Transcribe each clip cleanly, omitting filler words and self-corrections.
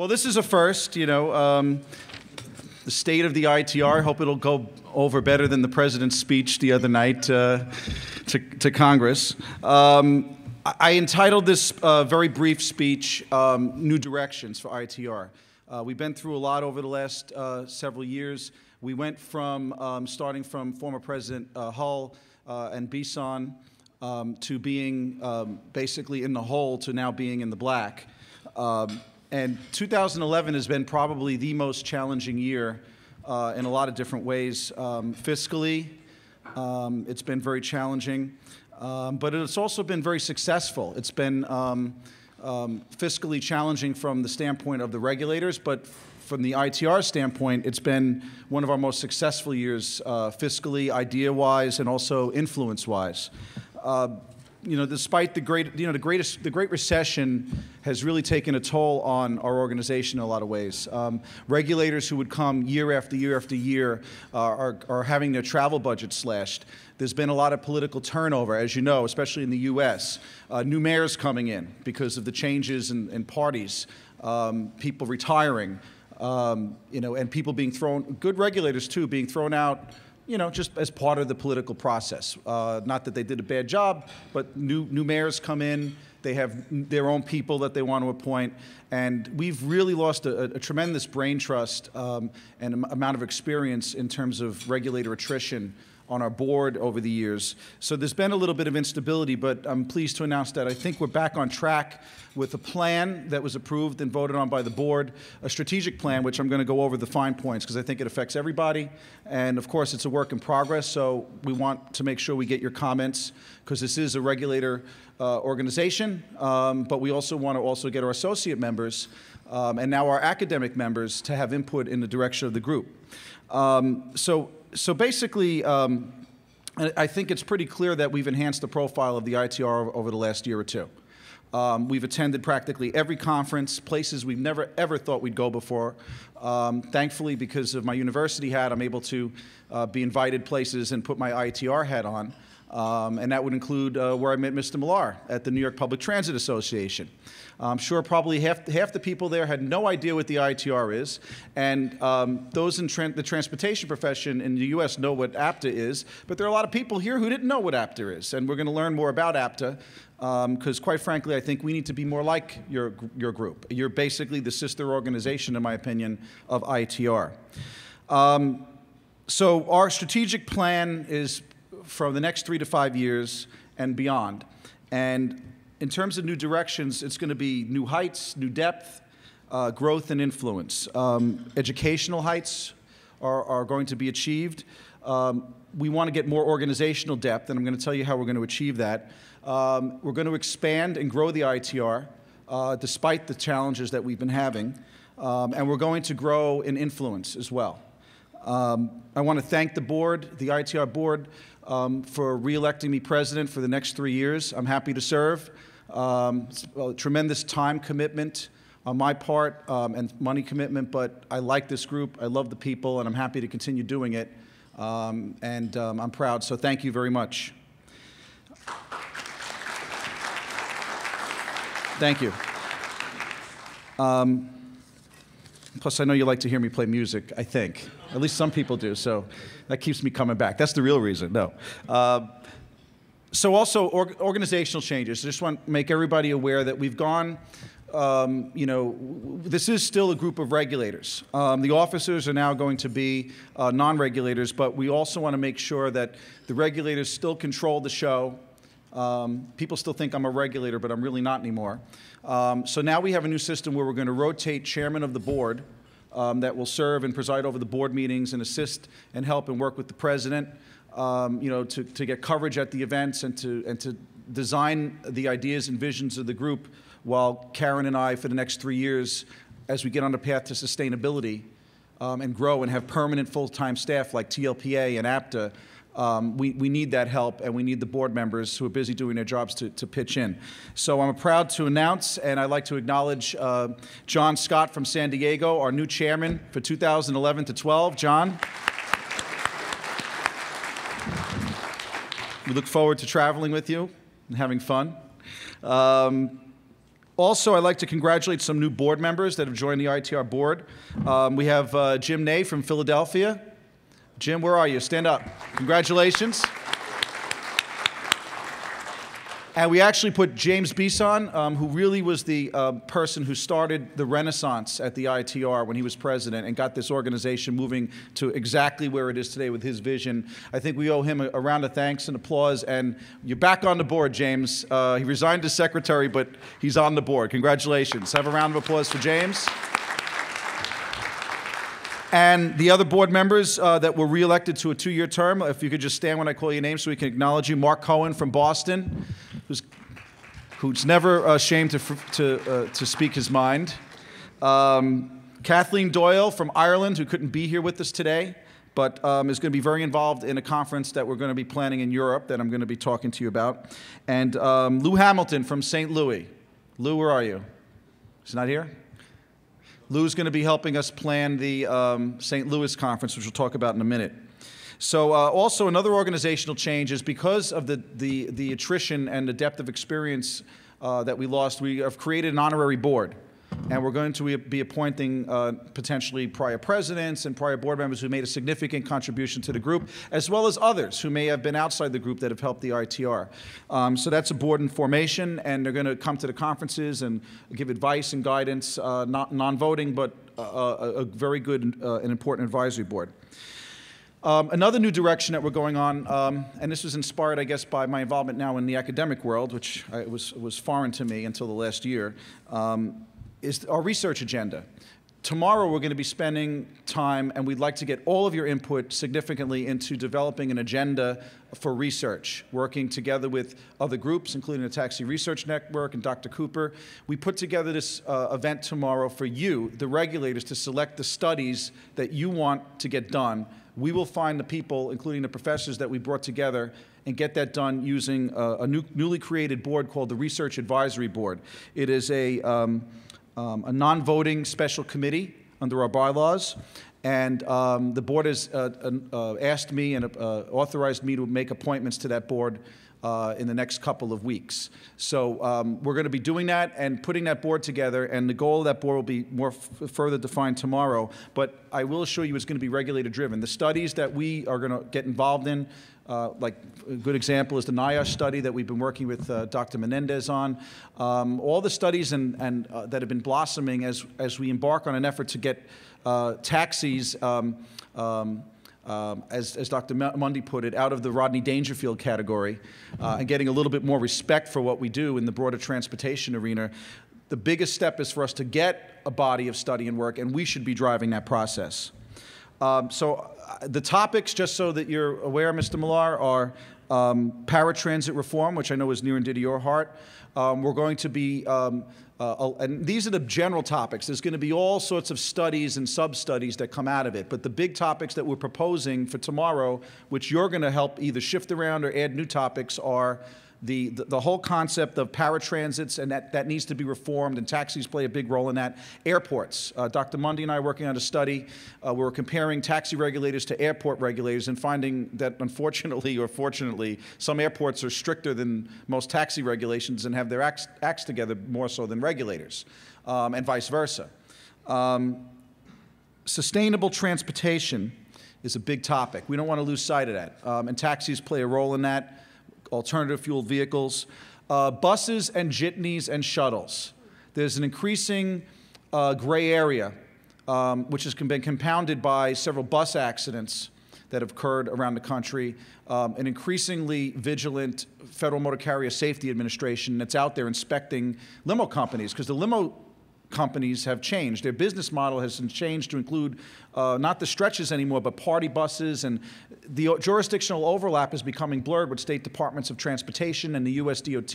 Well, this is a first, the state of the ITR. I hope it'll go over better than the president's speech the other night to Congress. I entitled this very brief speech, New Directions for ITR. We've been through a lot over the last several years. We went from, starting from former President Hull and Bison to being basically in the hole to now being in the black. And 2011 has been probably the most challenging year in a lot of different ways. Fiscally, it's been very challenging, but it's also been very successful. It's been fiscally challenging from the standpoint of the regulators, but from the ITR standpoint, it's been one of our most successful years fiscally, idea-wise, and also influence-wise. Despite the Great Recession has really taken a toll on our organization in a lot of ways. Regulators who would come year after year after year are having their travel budgets slashed. There's been a lot of political turnover, as you know, especially in the U.S. New mayors coming in because of the changes in parties, people retiring, and people being thrown, good regulators too, being thrown out, just as part of the political process. Not that they did a bad job, but new mayors come in, they have their own people that they want to appoint, and we've really lost a tremendous brain trust and amount of experience in terms of regulator attrition on our board over the years. So there's been a little bit of instability, but I'm pleased to announce that I think we're back on track with a plan that was approved and voted on by the board, a strategic plan, which I'm going to go over the fine points because I think it affects everybody. And of course, it's a work in progress, so we want to make sure we get your comments because this is a regulator organization, but we also want to get our associate members and now our academic members to have input in the direction of the group. So basically, I think it's pretty clear that we've enhanced the profile of the ITR over the last year or two. We've attended practically every conference, places we've never, ever thought we'd go before. Thankfully, because of my university hat, I'm able to be invited places and put my ITR hat on. And that would include where I met Mr. Millar at the New York Public Transit Association. I'm sure probably half the people there had no idea what the ITR is, and those in the transportation profession in the U.S. know what APTA is, but there are a lot of people here who didn't know what APTA is, and we're going to learn more about APTA because, quite frankly, I think we need to be more like your group. You're basically the sister organization, in my opinion, of ITR. So our strategic plan is for the next 3 to 5 years and beyond. And in terms of new directions, it's going to be new heights, new depth, growth and influence. Educational heights are going to be achieved. We want to get more organizational depth, and I'm going to tell you how we're going to achieve that. We're going to expand and grow the ITR despite the challenges that we've been having. And we're going to grow in influence as well. I want to thank the board, the ITR board, for re-electing me president for the next 3 years. I'm happy to serve. It's a tremendous time commitment on my part and money commitment, but I like this group. I love the people, and I'm happy to continue doing it. I'm proud, so thank you very much. Thank you. Plus, I know you like to hear me play music, I think. At least some people do, so that keeps me coming back. That's the real reason, no. So also, organizational changes. I just want to make everybody aware that we've gone, this is still a group of regulators. The officers are now going to be non-regulators, but we also want to make sure that the regulators still control the show. People still think I'm a regulator, but I'm really not anymore. So now we have a new system where we're going to rotate chairman of the board that will serve and preside over the board meetings and assist and help and work with the president, to get coverage at the events and to design the ideas and visions of the group while Karen and I, for the next 3 years, as we get on the path to sustainability and grow and have permanent full-time staff like TLPA and APTA, we need that help, and we need the board members who are busy doing their jobs to pitch in. So I'm proud to announce, and I'd like to acknowledge John Scott from San Diego, our new chairman for 2011 to 12. John. We look forward to traveling with you and having fun. Also, I'd like to congratulate some new board members that have joined the IATR board. We have Jim Ney from Philadelphia. Jim, where are you? Stand up. Congratulations. And we actually put James Bisson, who really was the person who started the renaissance at the IATR when he was president and got this organization moving to exactly where it is today with his vision. I think we owe him a round of thanks and applause. And you're back on the board, James. He resigned as secretary, but he's on the board. Congratulations. Have a round of applause for James. And the other board members that were reelected to a 2-year term, if you could just stand when I call your name so we can acknowledge you. Mark Cohen from Boston, who's never ashamed to speak his mind. Kathleen Doyle from Ireland, who couldn't be here with us today, but is going to be very involved in a conference that we're going to be planning in Europe that I'm going to be talking to you about. And Lou Hamilton from St. Louis. Lou, where are you? He's not here? Lou's going to be helping us plan the St. Louis conference, which we'll talk about in a minute. So also another organizational change is because of the attrition and the depth of experience that we lost, we have created an honorary board. And we're going to be appointing potentially prior presidents and prior board members who made a significant contribution to the group, as well as others who may have been outside the group that have helped the IATR. So that's a board in formation, and they're going to come to the conferences and give advice and guidance, not non-voting, but a very good and important advisory board. Another new direction that we're going on, and this was inspired, I guess, by my involvement now in the academic world, which was foreign to me until the last year, is our research agenda. Tomorrow we're going to be spending time, and we'd like to get all of your input significantly into developing an agenda for research, working together with other groups, including the Taxi Research Network and Dr. Cooper. We put together this event tomorrow for you, the regulators, to select the studies that you want to get done. We will find the people, including the professors that we brought together, and get that done using a newly created board called the Research Advisory Board. It is a non-voting special committee under our bylaws, and the board has asked me and authorized me to make appointments to that board in the next couple of weeks. So we're going to be doing that and putting that board together, and the goal of that board will be more further defined tomorrow, but I will assure you it's going to be regulator-driven. The studies that we are going to get involved in, like a good example is the NIOSH study that we've been working with Dr. Menendez on. All the studies that have been blossoming as we embark on an effort to get taxis, as Dr. Mundy put it, out of the Rodney Dangerfield category and getting a little bit more respect for what we do in the broader transportation arena. The biggest step is for us to get a body of study and work, and we should be driving that process. The topics, just so that you're aware, Mr. Millar, are paratransit reform, which I know is near and dear to your heart. We're going to be, and these are the general topics. There's going to be all sorts of studies and sub-studies that come out of it. But the big topics that we're proposing for tomorrow, which you're going to help either shift around or add new topics, are the whole concept of paratransits, and that needs to be reformed, and taxis play a big role in that. Airports. Dr. Mundy and I are working on a study. We're comparing taxi regulators to airport regulators and finding that, unfortunately or fortunately, some airports are stricter than most taxi regulations and have their acts together more so than regulators, and vice versa. Sustainable transportation is a big topic. We don't want to lose sight of that, and taxis play a role in that. Alternative fuel vehicles, buses and jitneys and shuttles. There's an increasing gray area, which has been compounded by several bus accidents that have occurred around the country, an increasingly vigilant Federal Motor Carrier Safety Administration that's out there inspecting limo companies, because the limo companies have changed. Their business model has changed to include not the stretches anymore, but party buses, and the jurisdictional overlap is becoming blurred with state departments of transportation and the US DOT,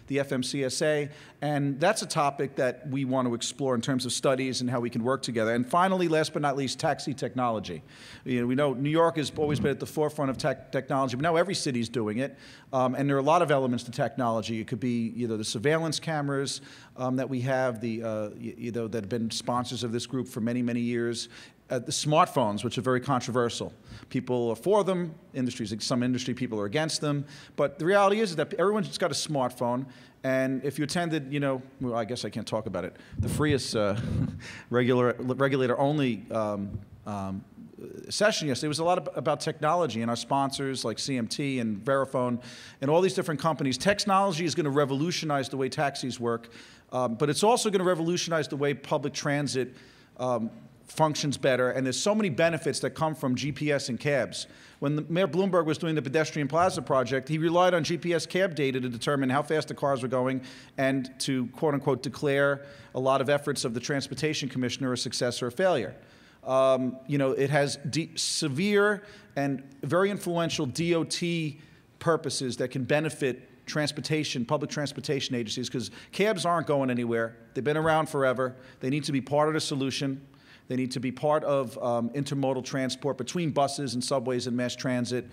the FMCSA, and that's a topic that we want to explore in terms of studies and how we can work together. And finally, last but not least, taxi technology. We know New York has always been at the forefront of technology, but now every city's doing it, and there are a lot of elements to technology. It could be either the surveillance cameras that we have, the that have been sponsors of this group for many, many years. The smartphones, which are very controversial. People are for them, some industry people are against them, but the reality is that everyone's got a smartphone, and if you attended, well, I guess I can't talk about it, the freest regulator-only session yesterday was a lot about technology and our sponsors like CMT and Verifone and all these different companies. Technology is going to revolutionize the way taxis work, but it's also going to revolutionize the way public transit functions better, and there's so many benefits that come from GPS and cabs. When Mayor Bloomberg was doing the pedestrian plaza project, he relied on GPS cab data to determine how fast the cars were going and to, quote unquote, declare a lot of efforts of the transportation commissioner a success or a failure. It has severe and very influential DOT purposes that can benefit public transportation agencies, because cabs aren't going anywhere. They've been around forever. They need to be part of the solution. They need to be part of intermodal transport between buses and subways and mass transit,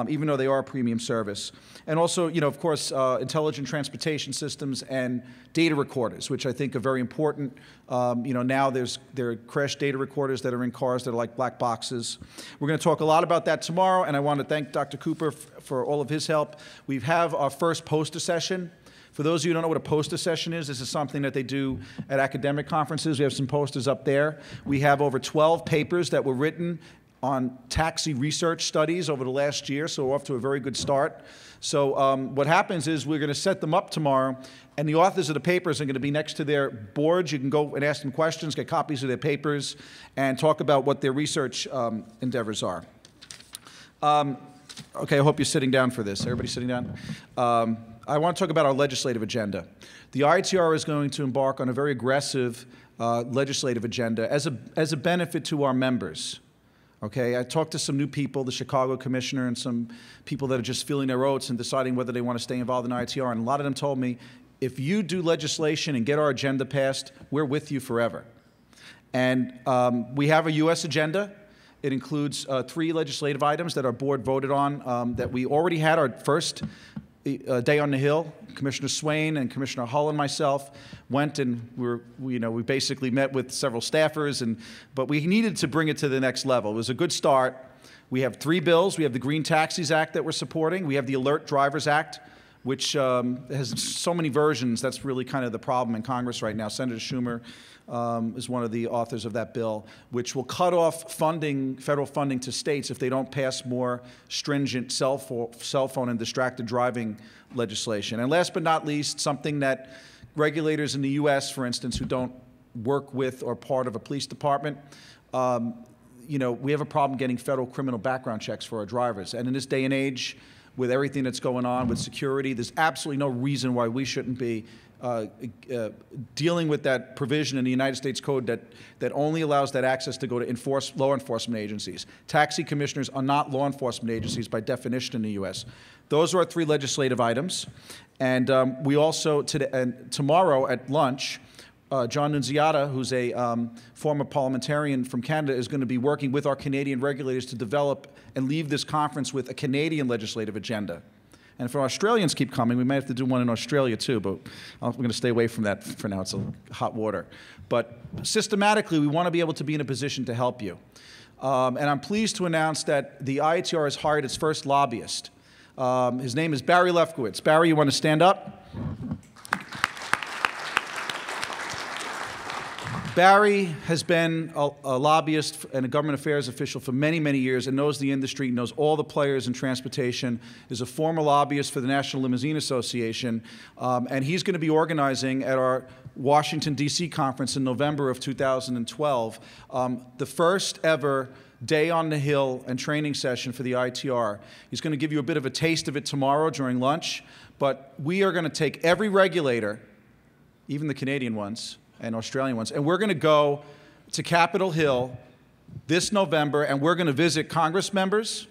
even though they are a premium service. And also, of course, intelligent transportation systems and data recorders, which I think are very important. Now there are crash data recorders that are in cars that are like black boxes. We're going to talk a lot about that tomorrow, and I want to thank Dr. Cooper for all of his help. We have our first poster session. For those of you who don't know what a poster session is, this is something that they do at academic conferences. We have some posters up there. We have over 12 papers that were written on taxi research studies over the last year, so we're off to a very good start. So what happens is we're going to set them up tomorrow, and the authors of the papers are going to be next to their boards. You can go and ask them questions, get copies of their papers, and talk about what their research endeavors are. Okay, I hope you're sitting down for this. Everybody sitting down? I want to talk about our legislative agenda. The IATR is going to embark on a very aggressive legislative agenda as a benefit to our members. Okay, I talked to some new people, the Chicago commissioner and some people that are just feeling their oats and deciding whether they want to stay involved in IATR, and a lot of them told me, if you do legislation and get our agenda passed, we're with you forever. And we have a U.S. agenda. It includes 3 legislative items that our board voted on that we already had our first day on the Hill. Commissioner Swain and Commissioner Hull and myself went, and we basically met with several staffers, but we needed to bring it to the next level. It was a good start. We have 3 bills. We have the Green Taxis Act that we're supporting. We have the Alert Drivers Act, which has so many versions. That's really kind of the problem in Congress right now. Senator Schumer is one of the authors of that bill, which will cut off federal funding to states if they don't pass more stringent cell phone and distracted driving legislation. And last but not least, something that regulators in the U.S., for instance, who don't work with or part of a police department, we have a problem getting federal criminal background checks for our drivers. And in this day and age, with everything that's going on with security, there's absolutely no reason why we shouldn't be dealing with that provision in the United States Code that only allows that access to go to law enforcement agencies. Taxi commissioners are not law enforcement agencies by definition in the U.S. Those are our 3 legislative items. And we also, tomorrow at lunch, John Nunziata, who's a former parliamentarian from Canada, is going to be working with our Canadian regulators to develop and leave this conference with a Canadian legislative agenda. And if our Australians keep coming, we may have to do one in Australia too, but we're going to stay away from that for now. It's hot water. But systematically, we want to be able to be in a position to help you. And I'm pleased to announce that the IATR has hired its first lobbyist. His name is Barry Lefkowitz. Barry, you want to stand up? Barry has been a lobbyist and a government affairs official for many, many years and knows the industry, knows all the players in transportation, is a former lobbyist for the National Limousine Association, and he's going to be organizing at our Washington, D.C. conference in November of 2012, the first ever day on the Hill and training session for the IATR. He's going to give you a bit of a taste of it tomorrow during lunch, but we are going to take every regulator, even the Canadian ones, and Australian ones, and we're going to go to Capitol Hill this November, and we're going to visit Congress members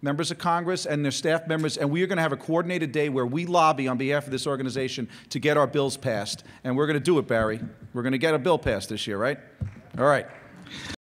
of Congress and their staff members, and we are going to have a coordinated day where we lobby on behalf of this organization to get our bills passed. And we're going to do it, Barry. We're going to get a bill passed this year, right? All right.